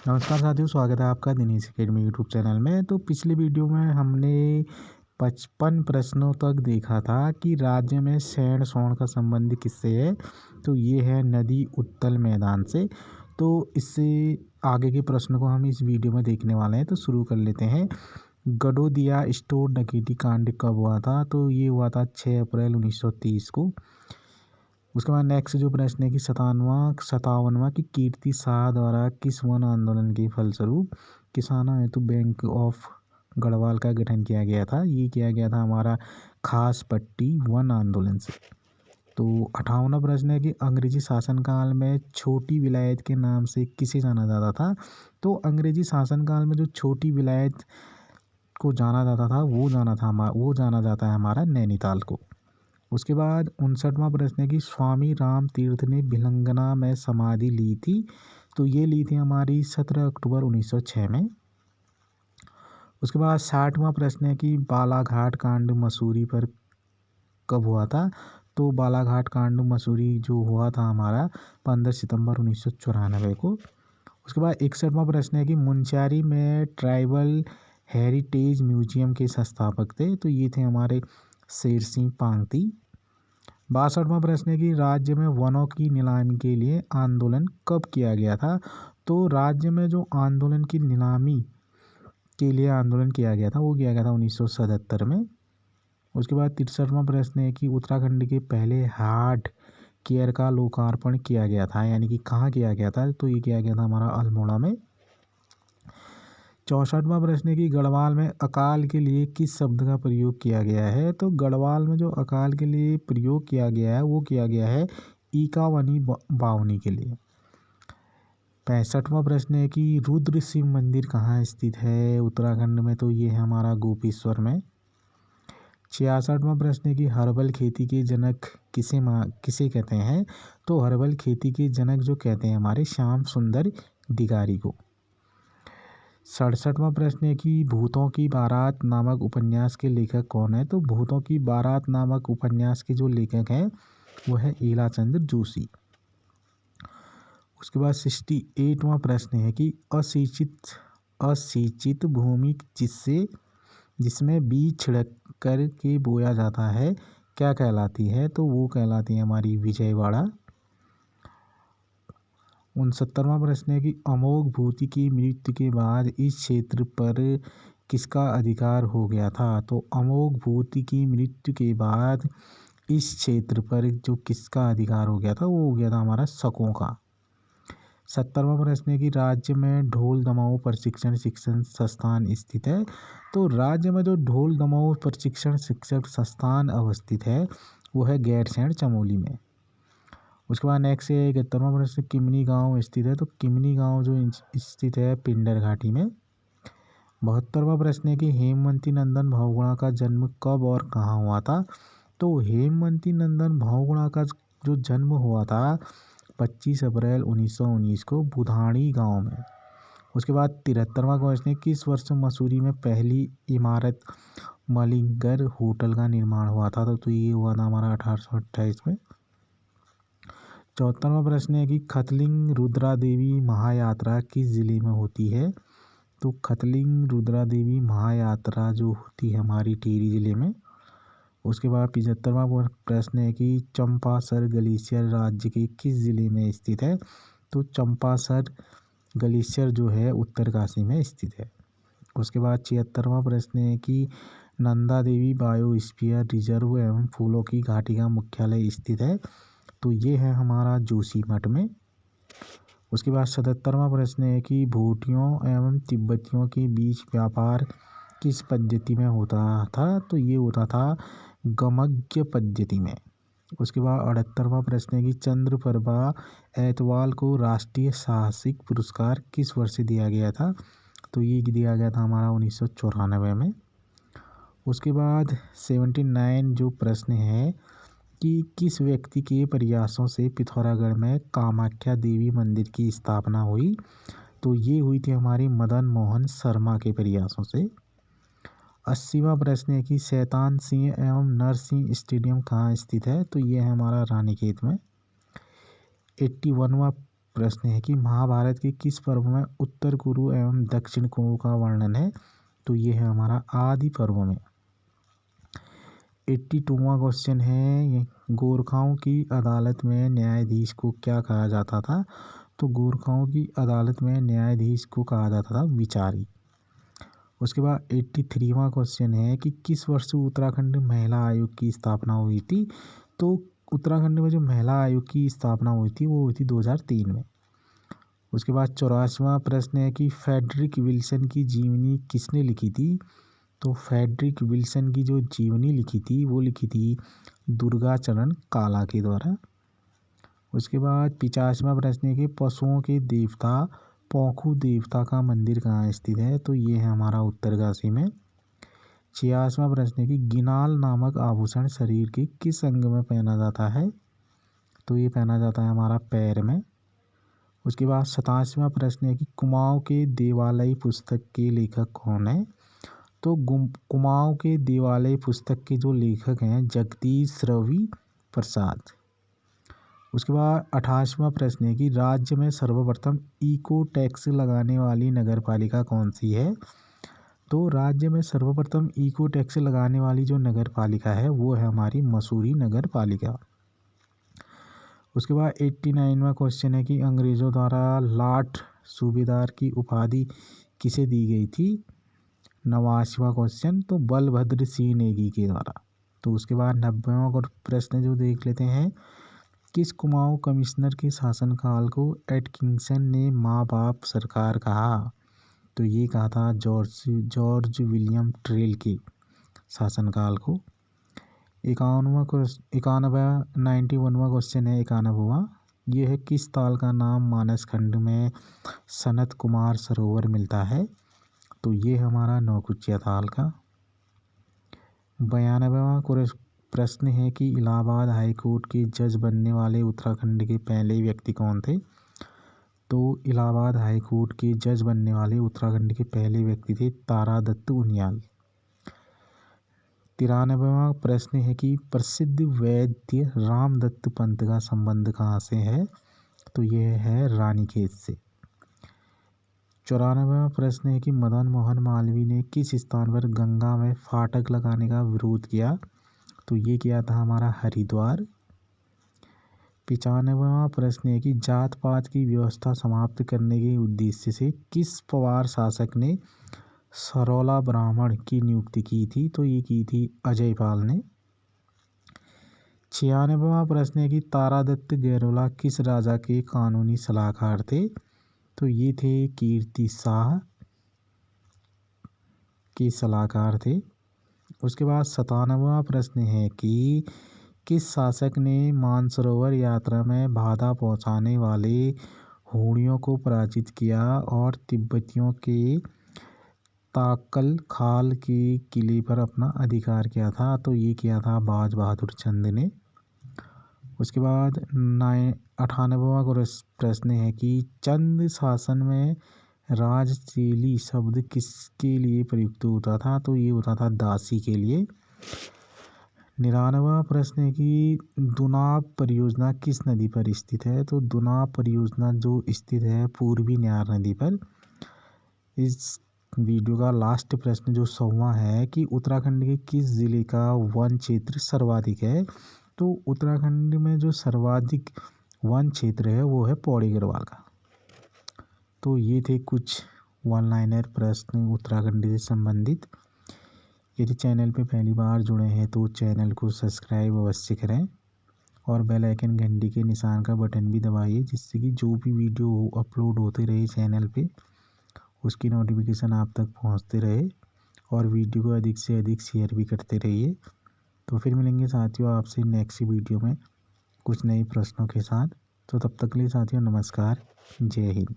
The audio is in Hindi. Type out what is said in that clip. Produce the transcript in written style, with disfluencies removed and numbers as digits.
नमस्कार साथियों, स्वागत है आपका दिनेश अकेडमी यूट्यूब चैनल में। तो पिछले वीडियो में हमने 55 प्रश्नों तक देखा था कि राज्य में सैंड सोन का संबंध किससे है। तो ये है नदी उत्तल मैदान से। तो इससे आगे के प्रश्न को हम इस वीडियो में देखने वाले हैं। तो शुरू कर लेते हैं। गडोदिया स्टोर डकैती कांड कब हुआ था? तो ये हुआ था 6 अप्रैल 1930 को। उसके बाद नेक्स्ट जो प्रश्न है कि 57वां कि कीर्ति शाह द्वारा किस वन आंदोलन के फलस्वरूप किसानों हेतु बैंक ऑफ गढ़वाल का गठन किया गया था? ये किया गया था हमारा खास पट्टी वन आंदोलन से। तो 58वां प्रश्न है कि अंग्रेजी शासनकाल में छोटी विलायत के नाम से किसे जाना जाता था? तो अंग्रेजी शासनकाल में जो छोटी विलायत को जाना जाता था वो जाना जाता है हमारा नैनीताल को। उसके बाद 59वां प्रश्न है कि स्वामी राम तीर्थ ने भिलंगना में समाधि ली थी। तो ये ली थी हमारी 17 अक्टूबर 1906 में। उसके बाद 60वां प्रश्न है कि बालाघाट कांड मसूरी पर कब हुआ था? तो बालाघाट कांड मसूरी जो हुआ था हमारा 15 सितंबर 1994 को। उसके बाद 61वां प्रश्न है कि मुंशियारी में ट्राइबल हेरिटेज म्यूजियम के संस्थापक थे। तो ये थे हमारे शेर सिंह पांगती। 62वां प्रश्न है कि राज्य में वनों की नीलामी के लिए आंदोलन कब किया गया था? तो राज्य में जो आंदोलन की नीलामी के लिए आंदोलन किया गया था वो किया गया था 1977 में। उसके बाद 63वां प्रश्न है कि उत्तराखंड के पहले हार्ट केयर का लोकार्पण किया गया था, यानी कि कहाँ किया गया था? तो ये किया गया था हमारा अल्मोड़ा में। 64वां प्रश्न है कि गढ़वाल में अकाल के लिए किस शब्द का प्रयोग किया गया है? तो गढ़वाल में जो अकाल के लिए प्रयोग किया गया है वो किया गया है ईकावनी बावनी के लिए। 65वां प्रश्न है कि रुद्र शिव मंदिर कहाँ स्थित है उत्तराखंड में? तो ये है हमारा गोपेश्वर में। 66वां प्रश्न है कि हर्बल खेती के जनक किसे कहते हैं? तो हर्बल खेती के जनक जो कहते हैं हमारे श्याम सुंदर दिगारी को। 67वां प्रश्न है कि भूतों की बारात नामक उपन्यास के लेखक कौन है? तो भूतों की बारात नामक उपन्यास के जो लेखक हैं वो है ईलाचंद्र जोशी। उसके बाद 68वां प्रश्न है कि असिंचित भूमि जिसमें बीज छिड़क कर के बोया जाता है क्या कहलाती है? तो वो कहलाती है हमारी विजयवाड़ा। 69वां प्रश्न है कि अमोघ भूति की मृत्यु के बाद इस क्षेत्र पर किसका अधिकार हो गया था? तो अमोघ भूति की मृत्यु के बाद इस क्षेत्र पर जो किसका अधिकार हो गया था वो हो गया था हमारा शकों का। 70वां प्रश्न है कि राज्य में ढोल दमाऊ प्रशिक्षण शिक्षण संस्थान स्थित है। तो राज्य में जो ढोल दमाऊ प्रशिक्षण शिक्षण संस्थान अवस्थित है वो है गैरसैंण चमोली में। उसके बाद नेक्स्ट है 71वां प्रश्न किमनी गांव स्थित है। तो किमनी गांव जो स्थित है पिंडर घाटी में। 72वां प्रश्न है कि हेमवती नंदन बहुगुणा का जन्म कब और कहाँ हुआ था? तो हेमवती नंदन बहुगुणा का जो जन्म हुआ था 25 अप्रैल 1919 को बुधानी गांव में। उसके बाद 73वां क्वेश्चन है किस वर्ष मसूरी में पहली इमारत मलिंगर होटल का निर्माण हुआ था? तो ये हुआ था हमारा 1828 में। 74वां प्रश्न है कि खतलिंग रुद्रा देवी महायात्रा किस जिले में होती है? तो खतलिंग रुद्रा देवी महायात्रा जो होती है हमारी टिहरी जिले में। उसके बाद 75वां प्रश्न है कि चंपासर ग्लेशियर राज्य के किस जिले में स्थित है? तो चंपासर ग्लेशियर जो है उत्तरकाशी में स्थित है। उसके बाद 76वां प्रश्न है कि नंदा देवी बायोस्फीयर रिजर्व एवं फूलों की घाटी का मुख्यालय स्थित है। तो ये है हमारा जोशीमठ में। उसके बाद 77वां प्रश्न है कि भूटियों एवं तिब्बतियों के बीच व्यापार किस पद्धति में होता था? तो ये होता था गमज्ञ पद्धति में। उसके बाद 78वां प्रश्न है कि चंद्रप्रभा ऐतवाल को राष्ट्रीय साहसिक पुरस्कार किस वर्ष दिया गया था? तो ये दिया गया था हमारा 1994 में। उसके बाद 79 जो प्रश्न है कि किस व्यक्ति के प्रयासों से पिथौरागढ़ में कामाख्या देवी मंदिर की स्थापना हुई? तो ये हुई थी हमारी मदन मोहन शर्मा के प्रयासों से। 80वां प्रश्न है कि शैतान सिंह एवं नरसिंह स्टेडियम कहाँ स्थित है? तो ये है हमारा रानीखेत में। 81वां प्रश्न है कि महाभारत के किस पर्व में उत्तर कुरु एवं दक्षिण कुरु का वर्णन है? तो ये है हमारा आदि पर्व में। 82वां क्वेश्चन है, ये गोरखाओं की अदालत में न्यायाधीश को क्या कहा जाता था? तो गोरखाओं की अदालत में न्यायाधीश को कहा जाता था विचारी। उसके बाद 83वां क्वेश्चन है कि किस वर्ष उत्तराखंड महिला आयोग की स्थापना हुई थी? तो उत्तराखंड में जो महिला आयोग की स्थापना हुई थी वो हुई थी 2003 में। उसके बाद 84वां प्रश्न है कि फ्रेडरिक विल्सन की जीवनी किसने लिखी थी? तो फ्रेडरिक विल्सन की जो जीवनी लिखी थी वो लिखी थी दुर्गाचरण काला के द्वारा। उसके बाद 85वां प्रश्न है कि पशुओं के देवता पौंखू देवता का मंदिर कहाँ स्थित है? तो ये है हमारा उत्तरकाशी में। 86वां प्रश्न है कि गिनाल नामक आभूषण शरीर के किस अंग में पहना जाता है? तो ये पहना जाता है हमारा पैर में। उसके बाद 87वां प्रश्न है कि कुमाऊं के देवालय पुस्तक के लेखक कौन है? तो कुमाऊं के देवालय पुस्तक के जो लेखक हैं जगदीश रवि प्रसाद। उसके बाद 88वां प्रश्न है कि राज्य में सर्वप्रथम इको टैक्स लगाने वाली नगर पालिका कौन सी है? तो राज्य में सर्वप्रथम इको टैक्स लगाने वाली जो नगर पालिका है वो है हमारी मसूरी नगर पालिका। उसके बाद 89वां क्वेश्चन है कि अंग्रेज़ों द्वारा लाट सूबेदार की उपाधि किसे दी गई थी? 89वां क्वेश्चन तो बलभद्र सिंह नेगी के द्वारा। तो उसके बाद 90वां प्रश्न जो देख लेते हैं, किस कुमाऊं कमिश्नर के शासनकाल को एटकिंसन ने माँ बाप सरकार कहा? तो ये कहा था जॉर्ज विलियम ट्रेल के शासनकाल को। 91वां क्वेश्चन है 91वां, ये है किस ताल का नाम मानसखंड में सनत कुमार सरोवर मिलता है? तो ये हमारा नौकुचिया ताल का। 92वां प्रश्न है कि इलाहाबाद हाई कोर्ट के जज बनने वाले उत्तराखंड के पहले व्यक्ति कौन थे? तो इलाहाबाद हाई कोर्ट के जज बनने वाले उत्तराखंड के पहले व्यक्ति थे तारादत्त उनियाल। 93वां प्रश्न है कि प्रसिद्ध वैद्य रामदत्त पंत का संबंध कहाँ से है? तो यह है रानीखेत से। 94वां प्रश्न है कि मदन मोहन मालवीय ने किस स्थान पर गंगा में फाटक लगाने का विरोध किया? तो ये किया था हमारा हरिद्वार। 95वां प्रश्न है कि जात पात की व्यवस्था समाप्त करने के उद्देश्य से किस पवार शासक ने सरोला ब्राह्मण की नियुक्ति की थी? तो ये की थी अजयपाल ने। 96वां प्रश्न है कि तारादत्त गैरोला किस राजा के कानूनी सलाहकार थे? तो ये थे कीर्ति शाह के सलाहकार थे। उसके बाद 97वां प्रश्न है कि किस शासक ने मानसरोवर यात्रा में बाधा पहुंचाने वाले हूणियों को पराजित किया और तिब्बतियों के ताकल खाल के किले पर अपना अधिकार किया था? तो ये किया था बाज बहादुर चंद ने। उसके बाद 98वां प्रश्न है कि चंद शासन में राजचेली शब्द किसके लिए प्रयुक्त होता था? तो ये होता था दासी के लिए। 99वां प्रश्न है कि दुनाब परियोजना किस नदी पर स्थित है? तो दुनाब परियोजना जो स्थित है पूर्वी न्यार नदी पर। इस वीडियो का लास्ट प्रश्न जो 100वां है कि उत्तराखंड के किस जिले का वन क्षेत्र सर्वाधिक है? तो उत्तराखंड में जो सर्वाधिक वन क्षेत्र है वो है पौड़ी गढ़वाल का। तो ये थे कुछ वन लाइनर प्रश्न उत्तराखंड से संबंधित। यदि चैनल पे पहली बार जुड़े हैं तो चैनल को सब्सक्राइब अवश्य करें और बेल आइकन घंटी के निशान का बटन भी दबाइए, जिससे कि जो भी वीडियो अपलोड होते रहे चैनल पे उसकी नोटिफिकेशन आप तक पहुंचते रहे, और वीडियो को अधिक से अधिक शेयर भी करते रहिए। तो फिर मिलेंगे साथियों आपसे नेक्स्ट वीडियो में कुछ नए प्रश्नों के साथ। तो तब तक के लिए साथियों नमस्कार, जय हिंद।